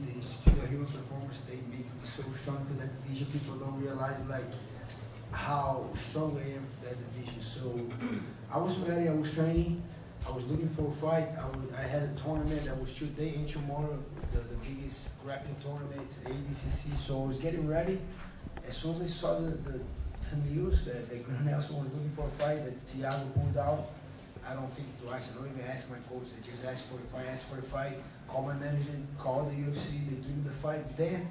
the Institute of Human Performance, they make me so strong for that division. People don't realize like how strong I am for that division. So I was ready, I was training, I was looking for a fight. I had a tournament that was today and tomorrow, the biggest grappling tournament, ADCC. So I was getting ready. As soon as I saw the news that Grant Nelson was looking for a fight, that Thiago pulled out, I don't think twice. I don't even ask my coach. I just asked for the fight, call my manager, call the UFC, they give me the fight. Then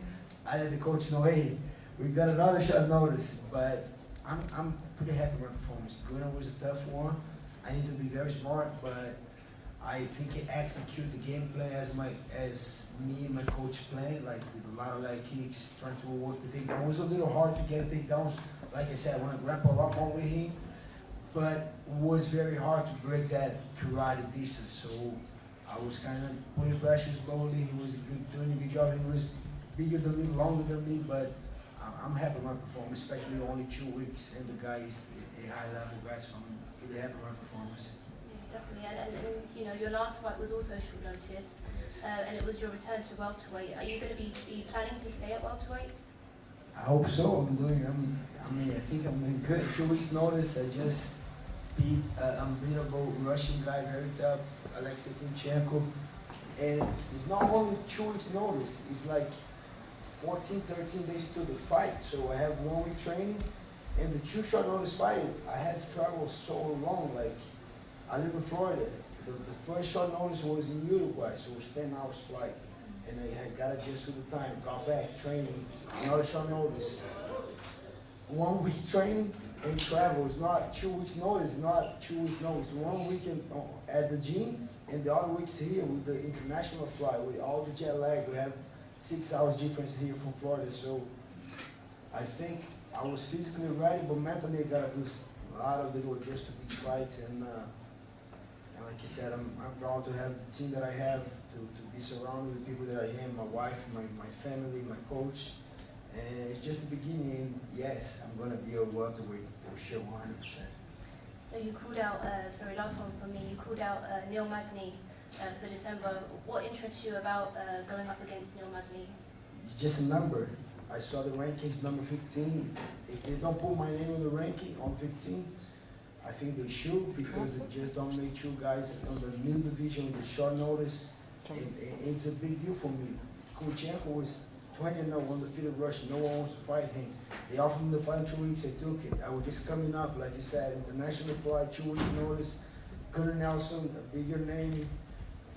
I let the coach know, hey, we got another short notice. But I'm pretty happy with my performance. Gunnar was a tough one. I need to be very smart, but I think I execute the game plan as me and my coach planned, like with a lot of leg kicks, trying to work the takedown. It was a little hard to get takedowns. Like I said, I want to grapple a lot more with him, but it was very hard to break that karate distance. So I was kind of putting pressure slowly. He was doing a good job. He was bigger than me, longer than me, but I'm happy with my performance, especially only 2 weeks, and the guy is a high-level guy, so I'm really happy with my performance. Yeah, definitely, and you know, your last fight was also short notice, Yes. and it was your return to welterweight. Are you going to be planning to stay at welterweight? I hope so. I think I'm doing good. 2 weeks notice, I just beat an unbeatable Russian guy, very tough, Alexei Kunchenko. And it's not only 2 weeks notice, it's like 14, 13 days to the fight. So I have 1 week training, and the 2 short notice fight, I had to travel so long. Like, I live in Florida. The first short notice was in Uruguay, so it was 10 hours flight. And I had got adjusted to the time, got back, training, another short notice. 1 week training and travel. It's not 2 weeks notice, it's not 2 weeks notice. 1 week at the gym, and the other week's here with the international flight, with all the jet lag. We have 6 hours difference here from Florida, so I think I was physically ready, but mentally I gotta do a lot of little adjustments to these fights, and like I said, I'm proud to have the team that I have, to be surrounded with people that I am, my wife, my family, my coach, and it's just the beginning, and yes, I'm gonna be a welterweight for sure, 100%. So you called out, sorry, last one from me, you called out Neil Magny for December. What interests you about going up against Neil Magny? It's just a number. I saw the rankings, number 15. If they don't put my name on the ranking, on 15, I think they should, because it just don't make 2 guys on the middle division with a short notice. It's a big deal for me. Kunchenko was 20-0, undefeated Russian. No one wants to fight him. They offered me the fight in 2 weeks. I took it. I was just coming up, like you said, international flight, 2 weeks notice. Gilbert Nelson, a bigger name,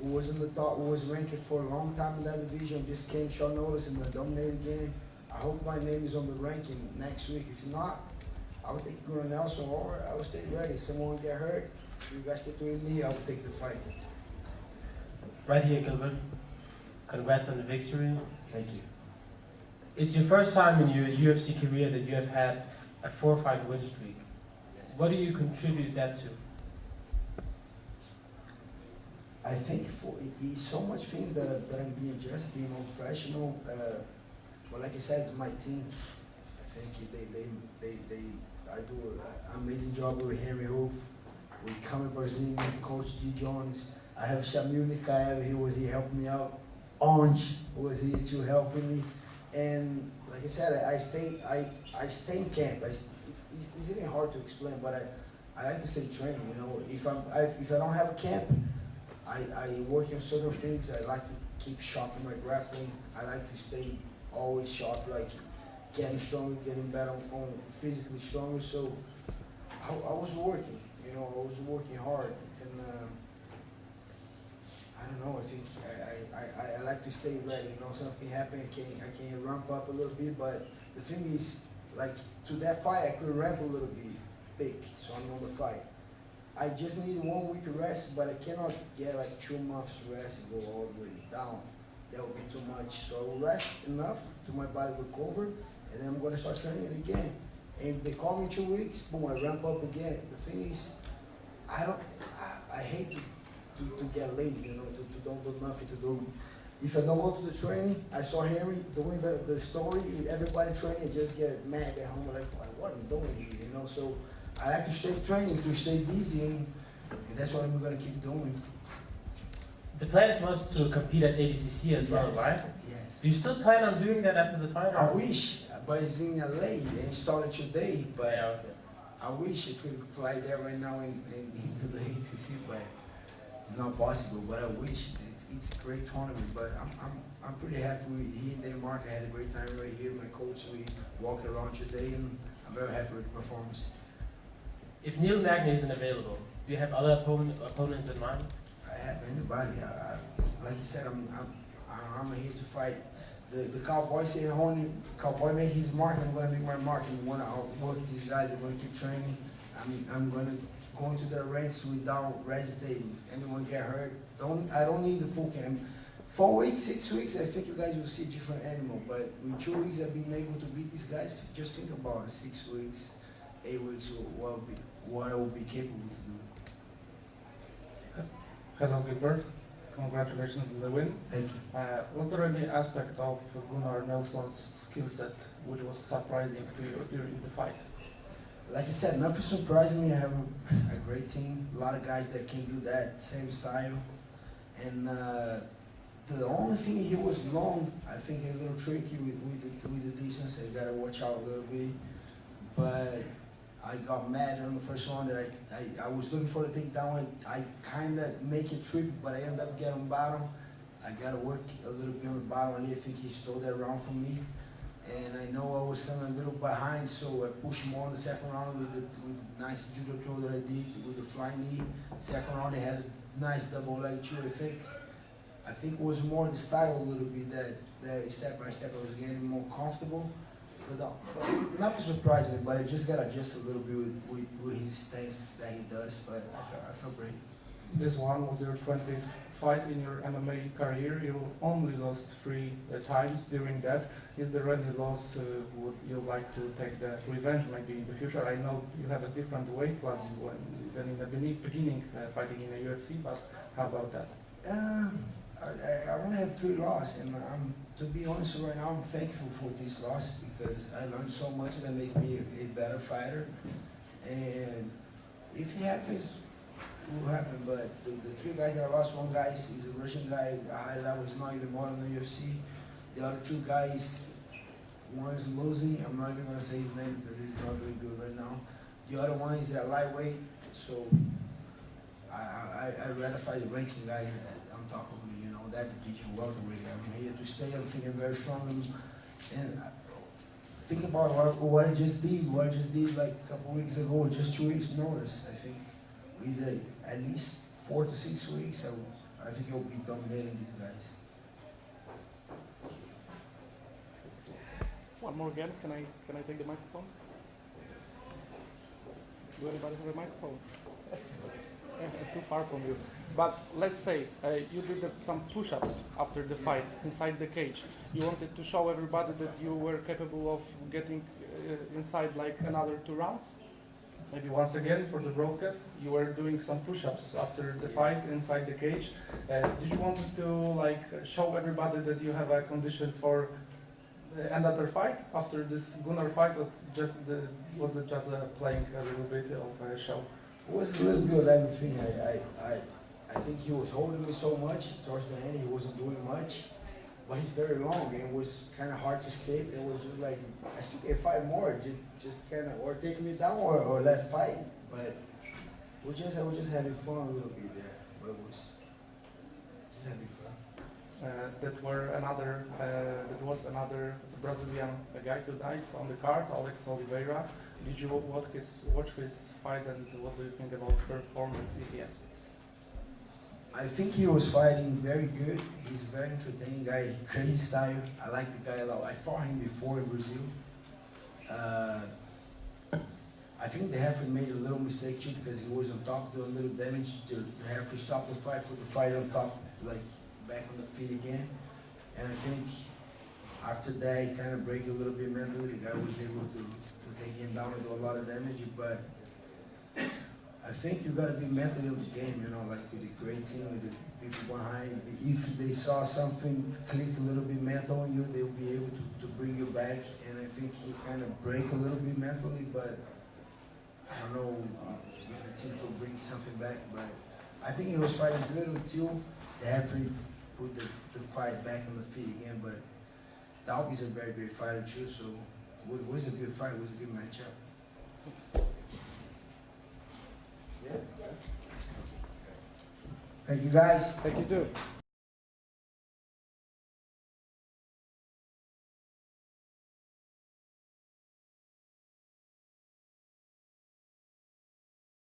who was in the top, who was ranked for a long time in that division, just came short notice and dominated again. I hope my name is on the ranking next week. If not, I would take Gilbert Nelson, or I would stay ready. If someone get hurt, you guys get with me, I would take the fight. Right here, Gilbert. Congrats on the victory. Thank you. It's your first time in your UFC career that you have had a 4-fight win streak. Yes. What do you contribute that to? I think it's so much things that I'm being just being more professional. But like I said, it's my team. I think I do an amazing job with Henry Hoof, with Kami Barzini, Coach G. Jones. I have Shamil Mikhaev, he was here helping me out. Onj was here too, helping me. And like I said, I stay in camp. It's even hard to explain, but I like to stay training. You know, if I don't have a camp, I work on certain things. I like to keep sharp in my grappling. I like to stay always sharp, like getting stronger, getting better, on physically stronger. So I was working, you know, I was working hard, and I don't know. I think I like to stay ready. You know, something happened, I can ramp up a little bit, but the thing is, like to that fight, I could ramp a little bit big, so I'm on the fight. I just need 1 week of rest, but I cannot get like 2 months rest and go all the way down. That would be too much. So I will rest enough to my body recover, and then I'm going to start training again. And if they call me in 2 weeks, boom, I ramp up again. The thing is, I hate to get lazy, you know, to don't do nothing, to do. If I don't go to the training, I saw Henry doing the story, everybody training, I just get mad at home, like, what am I doing here, you know? So I like to stay training, to stay busy, and that's what I'm going to keep doing. The plan was to compete at ADCC as well, right? Yes. Do you still plan on doing that after the fight? I wish, but it's in LA. They started today, but Yeah, okay. I wish I could fly there right now into the ATC, but it's not possible. But I wish. It's a great tournament, but I'm pretty happy with here in Denmark. I had a great time right here. My coach, we walked around today, and I'm very happy with the performance. If Neil Magny isn't available, do you have other opponents in mind? I have anybody. Like you said, I'm here to fight. The Cowboy said, Cowboy made his mark. I'm going to make my mark. And when I work these guys, I'm going to keep training. I'm going to go into their ranks without hesitating. Anyone get hurt? I don't need the full camp. 4 weeks, 6 weeks, I think you guys will see a different animal. But with 2 weeks, I've been able to beat these guys. Just think about it. 6 weeks, 8 weeks, what I will be capable to do. Hello, Gilbert. Congratulations on the win. Thank you. Was there any aspect of Gunnar Nelson's skill set which was surprising to you during the fight? Like I said, nothing surprised me. I have a great team. A lot of guys that can do that same style. And the only thing, he was long. I think a little tricky with the distance. I gotta watch out a little bit. But I got mad on the first one that I was looking for the takedown. I kind of make it tricky, but I end up getting bottom. I gotta work a little bit on the bottom. I think he stole that round from me. And I know I was coming a little behind, so I pushed him on the second round with the nice judo throw that I did with the flying knee. Second round, I had a nice double leg too. I think it was more the style a little bit that step by step I was getting more comfortable. But nothing surprised me, but I just got to adjust a little bit with his stance that he does. But I felt great. This one was your 20th fight in your MMA career. You only lost 3 times during that. Is there any loss would you like to take the revenge maybe in the future? I know you have a different weight class than in the beginning fighting in the UFC, but how about that? I only have 3 losses, and to be honest right now, I'm thankful for this loss because I learned so much that made me a better fighter. And if it happens, it will happen. But the 3 guys that I lost, one guy is a Russian guy, a high level, he's not even more in the UFC. The other 2 guys, one is losing. I'm not even gonna say his name because he's not doing good right now. The other one is a lightweight, so I rather fight the ranking guy on top of me. You know, that gives you welterweight. I'm here to stay. I think I'm very strong, and think about what I just did. What I just did like a couple weeks ago, just 2 weeks notice. I think with at least 4 to 6 weeks, I think I'll be dominating these guys. One more again. Can I take the microphone? Do anybody have a microphone? Too far from you. But let's say you did some push-ups after the fight inside the cage. You wanted to show everybody that you were capable of getting inside like another 2 rounds? Maybe once again for the broadcast, you were doing some push-ups after the fight inside the cage. Did you want to like show everybody that you have a condition for another fight after this Gunnar fight, or was it just playing a little bit of a show? It was a little bit of everything. I think he was holding me so much towards the end. He wasn't doing much, but he's very long, and it was kind of hard to escape. It was just like I still can fight more, just kind of or take me down or let's fight. But I was just having fun a little bit there. But it was just having fun. That was another Brazilian guy who died on the card, Alex Oliveira. Did you watch his fight, and what do you think about performance? Yes. I think he was fighting very good. He's a very entertaining guy, crazy style. I like the guy a lot. I fought him before in Brazil. I think the referee made a little mistake too because he was on top doing a little damage. The referee stopped the fight, put the fight on top, like back on the feet again. And I think after that, he kind of break a little bit mentally. The guy was able to take him down and do a lot of damage, but I think you got to be mentally on the game, you know, like with a great team, with the people behind. If they saw something click a little bit mental on you, they'll be able to bring you back. And I think he kind of break a little bit mentally, but I don't know if the team could bring something back. But I think he was fighting good until the referee put the fight back on the feet again. But Dalby's a very great fighter too, so it was a good fight, it was a good matchup. Yeah. Thank you guys. Thank you too.